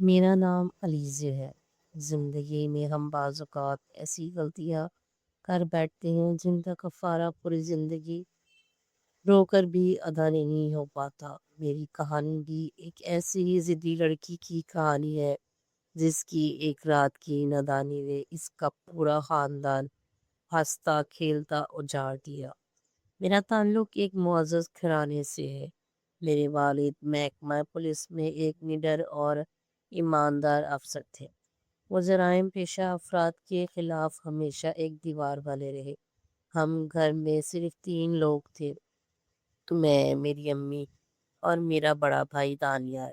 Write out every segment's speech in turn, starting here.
میرا نام علیزہ ہے۔ زندگی میں ہم بعض اوقات ایسی غلطیاں کر بیٹھتے ہیں جن کا کفارہ پوری زندگی رو کر بھی ادا نہیں ہو پاتا۔ میری کہانی بھی ایک ایسی ہی ضدی لڑکی کی کہانی ہے جس کی ایک رات کی نادانی نے اس کا پورا خاندان ہنستا کھیلتا اجاڑ دیا۔ میرا تعلق ایک معزز گھرانے سے ہے۔ میرے والد محکمہ پولیس میں ایک نڈر اور ایماندار افسر تھے۔ وہ جرائم پیشہ افراد کے خلاف ہمیشہ ایک دیوار بنے رہے۔ ہم گھر میں صرف 3 لوگ تھے، میں، میری امی اور میرا بڑا بھائی دانیال،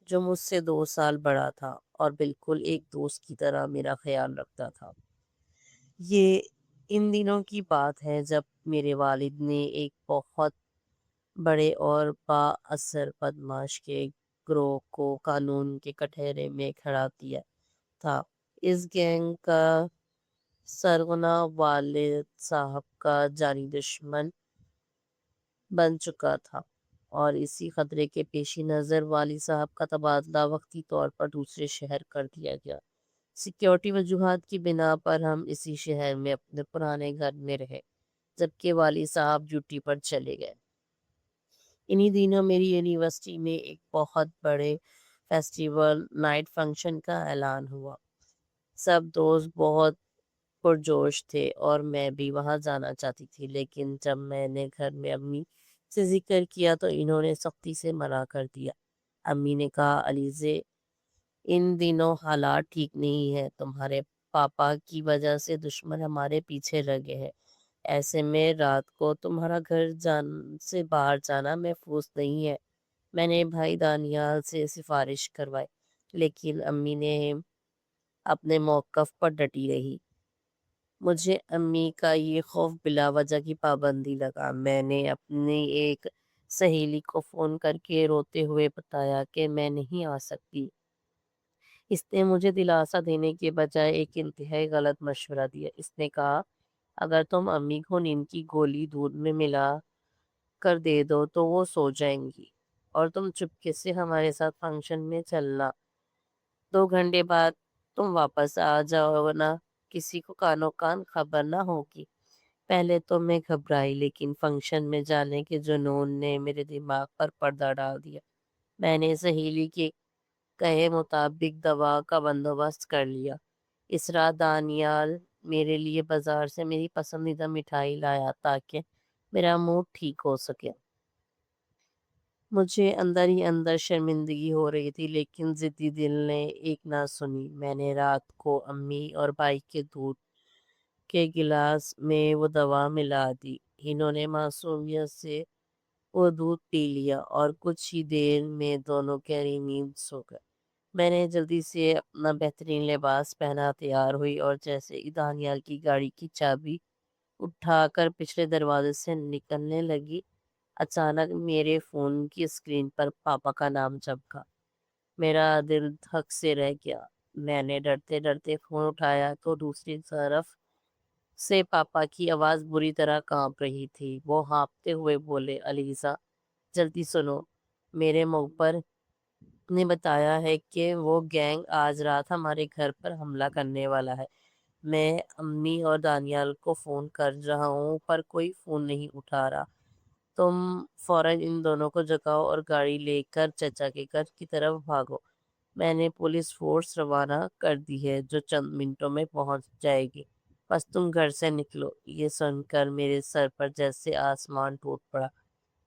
جو مجھ سے 2 سال بڑا تھا اور بالکل ایک دوست کی طرح میرا خیال رکھتا تھا۔ یہ ان دنوں کی بات ہے جب میرے والد نے ایک بہت بڑے اور با اثر بدماش کے گروہ کو قانون کے کٹہرے میں کھڑا دیا تھا۔ اس گینگ کا سرغنہ والد صاحب کا جانی دشمن بن چکا تھا، اور اسی خطرے کے پیش نظر والد صاحب کا تبادلہ وقتی طور پر دوسرے شہر کر دیا گیا۔ سیکیورٹی وجوہات کی بنا پر ہم اسی شہر میں اپنے پرانے گھر میں رہے جبکہ والد صاحب ڈیوٹی پر چلے گئے۔ انہی دنوں میری یونیورسٹی میں ایک بہت بڑے فیسٹیول نائٹ فنکشن کا اعلان ہوا۔ سب دوست بہت پرجوش تھے اور میں بھی وہاں جانا چاہتی تھی، لیکن جب میں نے گھر میں امی سے ذکر کیا تو انہوں نے سختی سے منع کر دیا۔ امی نے کہا، علیزہ، ان دنوں حالات ٹھیک نہیں ہیں، تمہارے پاپا کی وجہ سے دشمن ہمارے پیچھے لگے ہیں، ایسے میں رات کو تمہارا گھر سے باہر جانا محفوظ نہیں ہے۔ میں نے بھائی دانیال سے سفارش کروائی، لیکن امی نے اپنے موقف پر ڈٹی رہی۔ مجھے امی کا یہ خوف بلا وجہ کی پابندی لگا۔ میں نے اپنی ایک سہیلی کو فون کر کے روتے ہوئے بتایا کہ میں نہیں آ سکتی۔ اس نے مجھے دلاسا دینے کے بجائے ایک انتہائی غلط مشورہ دیا۔ اس نے کہا، اگر تم امی کو نیند کی گولی دودھ میں ملا کر دے دو تو وہ سو جائیں گی، اور تم چپکے سے ہمارے ساتھ فنکشن میں چلنا۔ 2 گھنٹے بعد تم واپس آ جاؤ، ورنہ کسی کو کانوں کان خبر نہ ہوگی۔ پہلے تو میں گھبرائی، لیکن فنکشن میں جانے کے جنون نے میرے دماغ پر پردہ ڈال دیا۔ میں نے سہیلی کے کہے مطابق دوا کا بندوبست کر لیا۔ اس رات دانیال میرے لیے بازار سے میری پسندیدہ مٹھائی لایا تاکہ میرا موڈ ٹھیک ہو سکے۔ مجھے اندر ہی اندر شرمندگی ہو رہی تھی، لیکن ضدی دل نے ایک نہ سنی۔ میں نے رات کو امی اور بھائی کے دودھ کے گلاس میں وہ دوا ملا دی۔ انہوں نے معصومیت سے وہ دودھ پی لیا اور کچھ ہی دیر میں دونوں گہری نیند سو گئے۔ میں نے جلدی سے اپنا بہترین لباس پہنا تیار ہوئی، اور جیسے ہی دانیال کی گاڑی کی چابی اٹھا کر پچھلے دروازے سے نکلنے لگی، اچانک میرے فون کی اسکرین پر پاپا کا نام چمکا۔ میرا دل دھک سے رہ گیا۔ میں نے ڈرتے ڈرتے فون اٹھایا تو دوسری طرف سے پاپا کی آواز بری طرح کانپ رہی تھی۔ وہ ہانپتے ہوئے بولے، علیزہ، جلدی سنو، میرے مخبر نے بتایا ہے کہ وہ گینگ آج رات ہمارے گھر پر حملہ کرنے والا ہے۔ میں امی اور دانیال کو فون کر رہا ہوں پر کوئی فون نہیں اٹھا رہا۔ تم فوراً ان دونوں کو جگاؤ اور گاڑی لے کر چچا کے گھر کی طرف بھاگو۔ میں نے پولیس فورس روانہ کر دی ہے جو چند منٹوں میں پہنچ جائے گی، بس تم گھر سے نکلو۔ یہ سن کر میرے سر پر جیسے آسمان ٹوٹ پڑا۔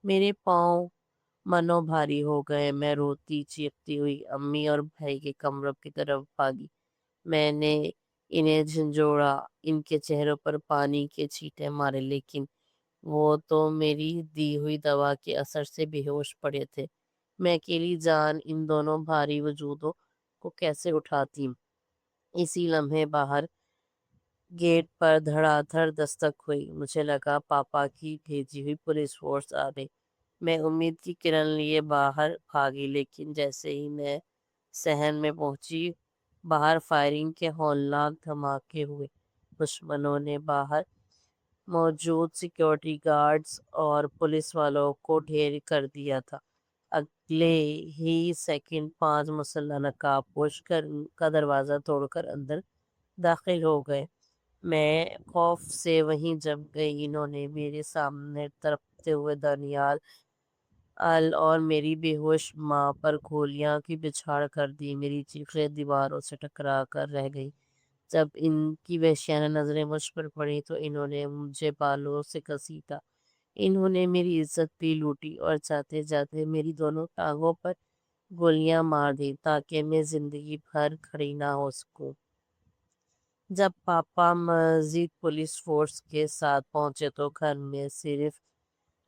میرے پاؤں منو بھاری ہو گئے۔ میں روتی چیختی ہوئی امی اور بھائی کے کمروں کی طرف بھاگی۔ میں نے انہیں جھنجھوڑا، ان کے چہروں پر پانی کے چھینٹے مارے، لیکن وہ تو میری دی ہوئی دوا کے اثر سے بے ہوش پڑے تھے۔ میں اکیلی جان ان دونوں بھاری وجودوں کو کیسے اٹھاتی؟ اسی لمحے باہر گیٹ پر دھڑا دھڑ دستک ہوئی۔ مجھے لگا پاپا کی بھیجی ہوئی پولیس فورس آ گئی۔ میں امید کی کرن لیے باہر بھاگی، لیکن جیسے ہی میں صحن میں پہنچی، باہر فائرنگ کے ہولناک دھماکے ہوئے۔ دشمنوں نے باہر موجود سیکیورٹی گارڈز اور پولیس والوں کو ڈھیر کر دیا تھا۔ اگلے ہی سیکنڈ 5 مسلح نقاب پوش کا دروازہ توڑ کر اندر داخل ہو گئے۔ میں خوف سے وہیں جم گئی۔ انہوں نے میرے سامنے تڑپتے ہوئے دانیال اور میری بے ہوش ماں پر گولیاں کی بچھاڑ کر دی۔ میری چیخیں دیواروں سے ٹکرا کر رہ گئی۔ جب ان کی وحشیانہ نظریں مجھ پر پڑیں تو انہوں نے مجھے بالوں سے گھسیٹا۔ انہوں نے میری عزت بھی لوٹی اور جاتے جاتے میری دونوں ٹانگوں پر گولیاں مار دیں تاکہ میں زندگی بھر کھڑی نہ ہو سکوں۔ جب پاپا مزید پولیس فورس کے ساتھ پہنچے تو گھر میں صرف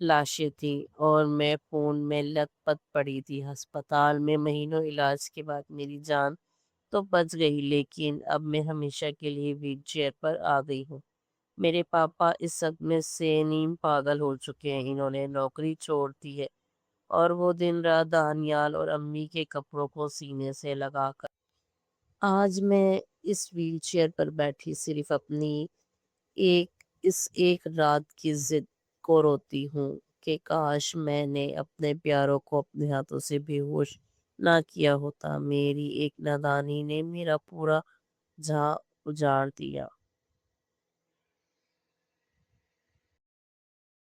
لاشیں تھیں اور میں خون میں لت پت پڑی تھی۔ ہسپتال میں مہینوں علاج کے بعد میری جان تو بچ گئی، لیکن اب میں ہمیشہ کے لیے ویل چیئر پر آ گئی ہوں۔ میرے پاپا اس صدمے سے نیم پاگل ہو چکے ہیں۔ انہوں نے نوکری چھوڑ دی ہے اور وہ دن رات دانیال اور امی کے کپڑوں کو سینے سے لگا کر آج میں اس ویل چیئر پر بیٹھی صرف اپنی اس ایک رات کی ضد کو روتی ہوں کہ کاش میں نے اپنے پیاروں کو اپنے ہاتھوں سے بے ہوش نہ کیا ہوتا۔ میری ایک نادانی نے میرا پورا جہاں اجاڑ دیا۔